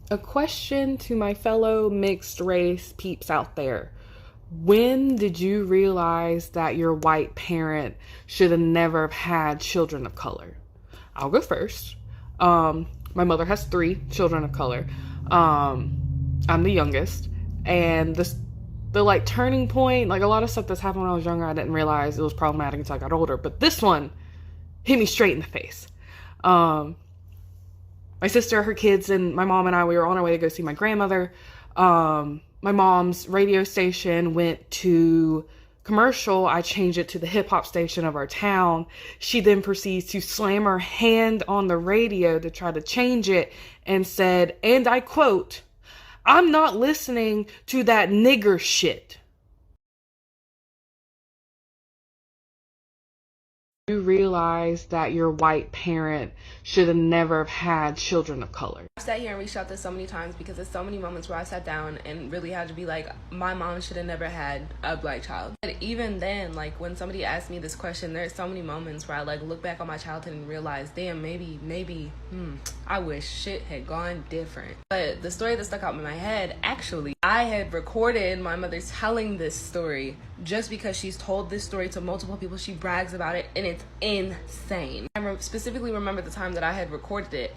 A question to my fellow mixed race peeps out there. When did you realize that your white parent should have never have had children of color? I'll go first. My mother has 3 children of color. I'm the youngest, and the like turning point, like a lot of stuff that's happened when I was younger, I didn't realize it was problematic until I got older. But this one hit me straight in the face. My sister, her kids, and my mom and I, we were on our way to go see my grandmother. My mom's radio station went to commercial. I changed it to the hip hop station of our town. She then proceeds to slam her hand on the radio to try to change it and said, and I quote, "I'm not listening to that nigger shit." You realize that your white parent should have never have had children of color. I've sat here and reached out this so many times because there's so many moments where I sat down and really had to be like, my mom should have never had a black child. But even then, like when somebody asked me this question, there's so many moments where I like look back on my childhood and realize, damn, maybe, I wish shit had gone different. But the story that stuck out in my head, actually, I had recorded my mother telling this story just because she's told this story to multiple people. She brags about it and it's insane. I specifically remember the time that I had recorded it.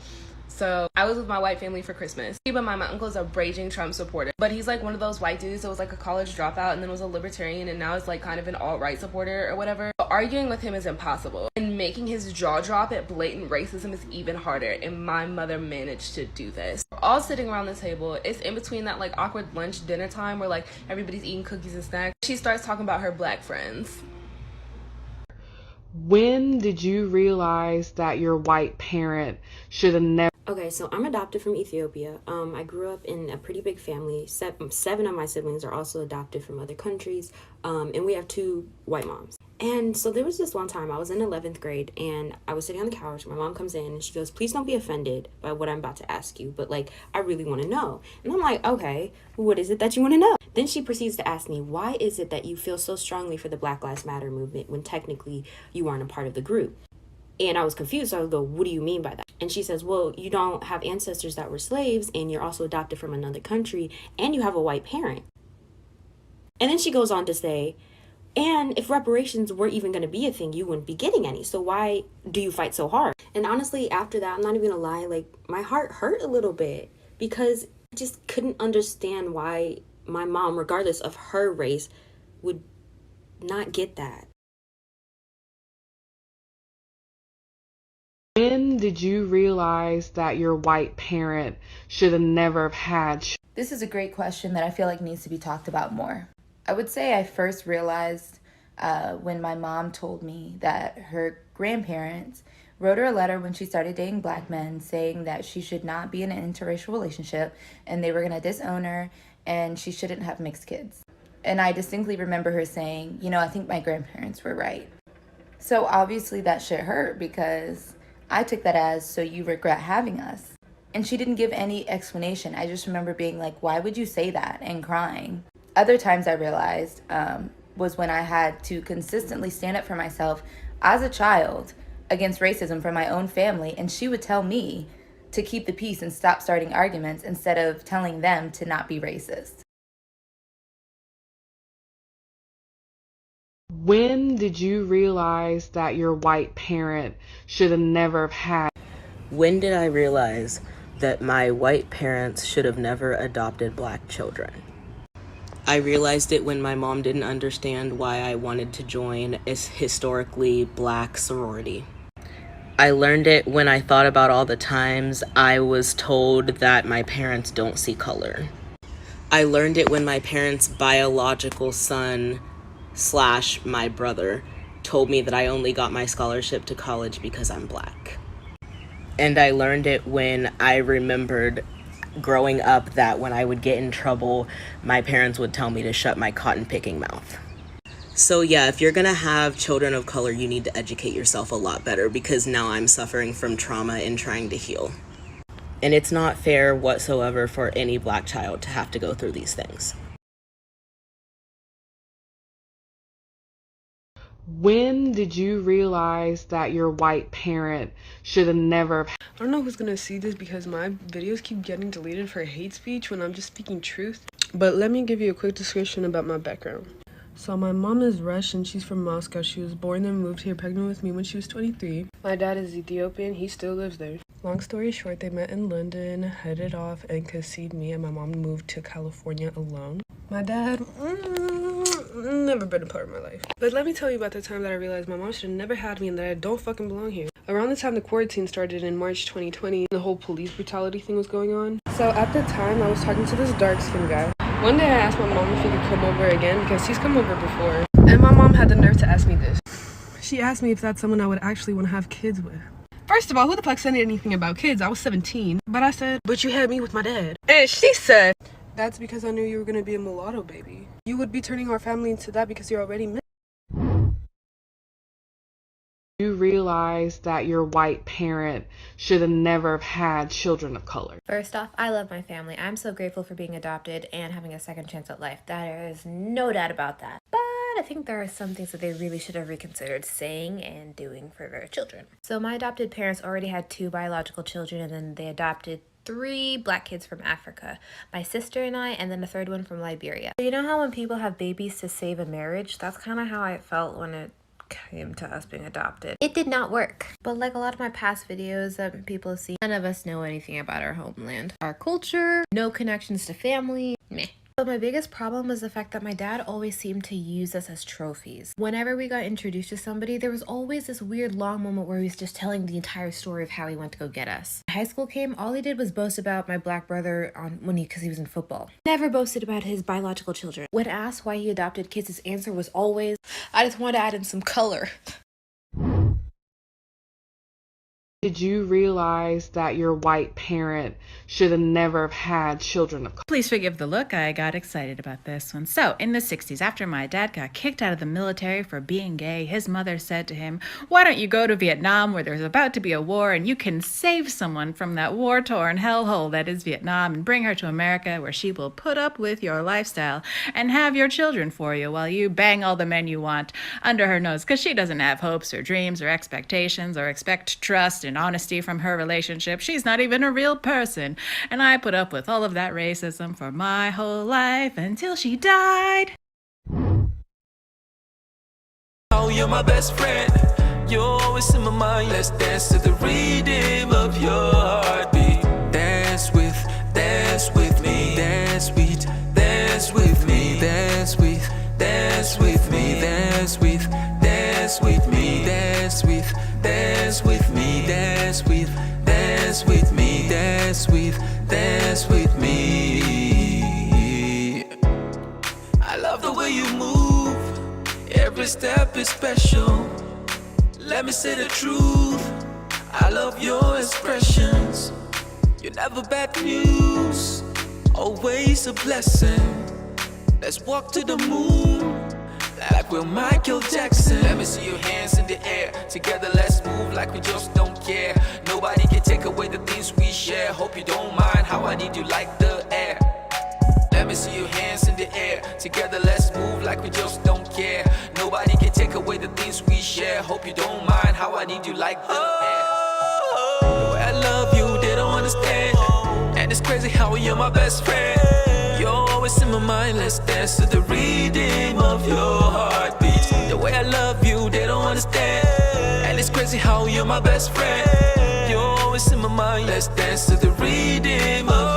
So I was with my white family for Christmas. But my uncle is a raging Trump supporter, but he's like one of those white dudes that was like a college dropout and then was a libertarian and now is like kind of an alt-right supporter or whatever. But arguing with him is impossible, and making his jaw drop at blatant racism is even harder, and my mother managed to do this. We're all sitting around the table. It's in between that like awkward lunch dinner time where like everybody's eating cookies and snacks. She starts talking about her black friends. When did you realize that your white parent should have never... Okay, so I'm adopted from Ethiopia. I grew up in a pretty big family. Seven of my siblings are also adopted from other countries, and we have 2 white moms. And so there was this one time I was in 11th grade, and I was sitting on the couch. My mom comes in, and she goes, "Please don't be offended by what I'm about to ask you, but, like, I really want to know." And I'm like, "Okay, what is it that you want to know?" Then she proceeds to ask me, "Why is it that you feel so strongly for the Black Lives Matter movement when technically you aren't a part of the group?" And I was confused. So I would go, "What do you mean by that?" And she says, "Well, you don't have ancestors that were slaves, and you're also adopted from another country, and you have a white parent." And then she goes on to say, "And if reparations were even going to be a thing, you wouldn't be getting any. So why do you fight so hard?" And honestly, after that, I'm not even going to lie, like, my heart hurt a little bit because I just couldn't understand why my mom, regardless of her race, would not get that. When did you realize that your white parent should have never have had... This is a great question that I feel like needs to be talked about more. I would say I first realized when my mom told me that her grandparents wrote her a letter when she started dating black men saying that she should not be in an interracial relationship and they were going to disown her and she shouldn't have mixed kids. And I distinctly remember her saying, "You know, I think my grandparents were right." So obviously that shit hurt because I took that as, "So you regret having us?" And she didn't give any explanation. I just remember being like, "Why would you say that?" and crying. Other times I realized was when I had to consistently stand up for myself as a child against racism from my own family, and she would tell me to keep the peace and stop starting arguments instead of telling them to not be racist. When did you realize that your white parent should have never have had... When did I realize that my white parents should have never adopted black children? I realized it when my mom didn't understand why I wanted to join a historically black sorority. I learned it when I thought about all the times I was told that my parents don't see color. I learned it when my parents' biological son / my brother told me that I only got my scholarship to college because I'm black. And I learned it when I remembered growing up that when I would get in trouble, my parents would tell me to shut my cotton picking mouth. So yeah, if you're gonna have children of color, you need to educate yourself a lot better, because now I'm suffering from trauma and trying to heal. And it's not fair whatsoever for any black child to have to go through these things. When did you realize that your white parent should have never... I don't know who's gonna see this because my videos keep getting deleted for hate speech when I'm just speaking truth. But let me give you a quick description about my background. So my mom is Russian, she's from Moscow. She was born and moved here pregnant with me when she was 23. My dad is Ethiopian, he still lives there. Long story short, they met in London, headed off and conceived me, and my mom moved to California alone. My dad, never been a part of my life. But let me tell you about the time that I realized my mom should have never had me and that I don't fucking belong here. Around the time the quarantine started in March 2020, the whole police brutality thing was going on. So at the time, I was talking to this dark-skinned guy. One day I asked my mom if he could come over again because he's come over before. And my mom had the nerve to ask me this. She asked me if that's someone I would actually want to have kids with. First of all, who the fuck said anything about kids? I was 17. But I said, but you had me with my dad. And she said, that's because I knew you were going to be a mulatto baby. You would be turning our family into that because you're already mixed. You realize that your white parent should have never had children of color? First off, I love my family. I'm so grateful for being adopted and having a second chance at life. There is no doubt about that. But I think there are some things that they really should have reconsidered saying and doing for their children. So my adopted parents already had 2 biological children, and then they adopted 3 black kids from Africa, my sister and I, and then a 3rd one from Liberia. You know how when people have babies to save a marriage? That's kind of how I felt when it came to us being adopted. It did not work. But like a lot of my past videos that people see, none of us know anything about our homeland, our culture, no connections to family, meh. But my biggest problem was the fact that my dad always seemed to use us as trophies. Whenever we got introduced to somebody, there was always this weird long moment where he was just telling the entire story of how he went to go get us. When high school came, all he did was boast about my black brother because he was in football. Never boasted about his biological children. When asked why he adopted kids, his answer was always, I just wanted to add in some color. Did you realize that your white parent should have never had children of color? Please forgive the look, I got excited about this one. So, in the 60s, after my dad got kicked out of the military for being gay, his mother said to him, why don't you go to Vietnam where there's about to be a war and you can save someone from that war-torn hellhole that is Vietnam and bring her to America where she will put up with your lifestyle and have your children for you while you bang all the men you want under her nose, because she doesn't have hopes or dreams or expectations or expect trust and honesty from her relationship. She's not even a real person. And I put up with all of that racism for my whole life until she died. Oh, you're my best friend. You're always in my mind. Let's dance to the rhythm of your heartbeat. Dance with me. Dance with me. Dance with me. Dance with me. Dance with me. Dance with me. Dance with me. Dance with me. Dance with me. I love the way you move. Every step is special. Let me say the truth. I love your expressions. You're never bad news, always a blessing. Let's walk to the moon like we're Michael Jackson. Let me see your hands in the air. Together let's move like we just don't care. Nobody can take away the things we share. Hope you don't mind how I need you like the air. Let me see your hands in the air. Together let's move like we just don't care. Nobody can take away the things we share. Hope you don't mind how I need you like the air. The way I love you, they don't understand. And it's crazy how you're my best friend. You're always in my mind. Let's dance to the rhythm of your heartbeat. The way I love you, they don't understand. And it's crazy how you're my best friend. You're always in my mind. Let's dance to the rhythm of